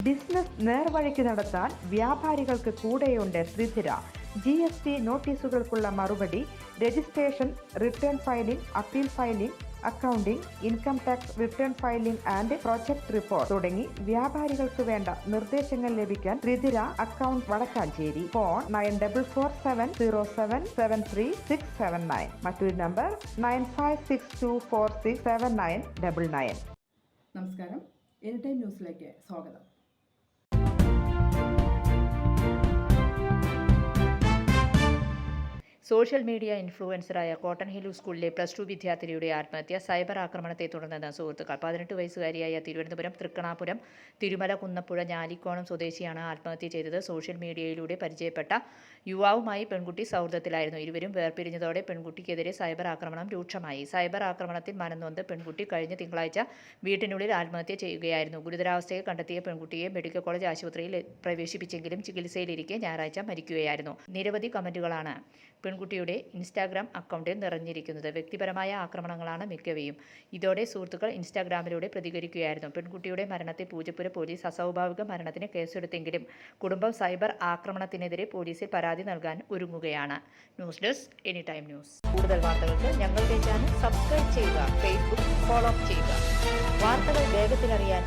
Business നേർവഴിക്ക് നടത്താൻ വ്യാപാരികൾക്ക് കൂടെയുണ്ട് ശ്രീധര. GST നോട്ടീസുകൾക്കുള്ള മറുപടി, registration, return filing, appeal filing, accounting, income tax return filing and project report തുടങ്ങി വ്യാപാരികൾക്ക് വേണ്ട നിർദ്ദേശങ്ങൾ ലഭിക്കാൻ ശ്രീധര അക്കൗണ്ട് വടക്കാഞ്ചേരി. ഫോൺ 9470773679. മറ്റൊരു നമ്പർ 9562467999. നമസ്കാരം, എനിടൈം ന്യൂസിലേക്ക് സ്വാഗതം. സോഷ്യൽ മീഡിയ ഇൻഫ്ലുവൻസറായ കോട്ടൺ ഹിൽ സ്കൂളിലെ +2 വിദ്യാർത്ഥിനിയുടെ ആത്മഹത്യ സൈബർ ആക്രമണത്തെ തുടർന്നെന്ന് സുഹൃത്തുക്കൾ. 18 വയസ്സുകാരിയായ തിരുവനന്തപുരം തൃക്കണാപുരം തിരുമല കുന്നപ്പുഴ ഞാലിക്കോണം സ്വദേശിയാണ് ആത്മഹത്യ ചെയ്തത്. സോഷ്യൽ മീഡിയയിലൂടെ പരിചയപ്പെട്ട യുവാവുമായി പെൺകുട്ടി സൗഹൃദത്തിലായിരുന്നു. ഇരുവരും വേർപിരിഞ്ഞതോടെ പെൺകുട്ടിക്കെതിരെ സൈബർ ആക്രമണം രൂക്ഷമായി. സൈബർ ആക്രമണത്തിൽ മനംനൊന്ത് പെൺകുട്ടി കഴിഞ്ഞ തിങ്കളാഴ്ച വീട്ടിനുള്ളിൽ ആത്മഹത്യ ചെയ്യുകയായിരുന്നു. ഗുരുതരാവസ്ഥയിൽ കണ്ടെത്തിയ പെൺകുട്ടിയെ മെഡിക്കൽ കോളേജ് ആശുപത്രിയിൽ പ്രവേശിപ്പിച്ചെങ്കിലും ചികിത്സയിലിരിക്കെ ഞായറാഴ്ച മരിക്കുകയായിരുന്നു. നിരവധി കമന്റുകളാണ് പെൺകുട്ടിയുടെ ഇൻസ്റ്റാഗ്രാം അക്കൗണ്ടിൽ നിറഞ്ഞിരിക്കുന്നത്. വ്യക്തിപരമായ ആക്രമണങ്ങളാണ് മിക്കവയും. ഇതോടെ സുഹൃത്തുക്കൾ ഇൻസ്റ്റാഗ്രാമിലൂടെ പ്രതികരിക്കുകയായിരുന്നു. പെൺകുട്ടിയുടെ മരണത്തിൽ പൂജപ്പുര പോലീസ് അസ്വാഭാവിക മരണത്തിന് കേസെടുത്തെങ്കിലും കുടുംബം സൈബർ ആക്രമണത്തിനെതിരെ പോലീസിൽ പരാതി നൽകാൻ ഒരുങ്ങുകയാണ്. News desk anytime news. കൂടുതൽ വാർത്തകൾക്ക് ഞങ്ങളുടെ ചാനൽ സബ്സ്ക്രൈബ് ചെയ്യുക, ഫേസ്ബുക്ക് ഫോളോ ചെയ്യുക. വാർത്തകൾ വേഗത്തിലറിയാൻ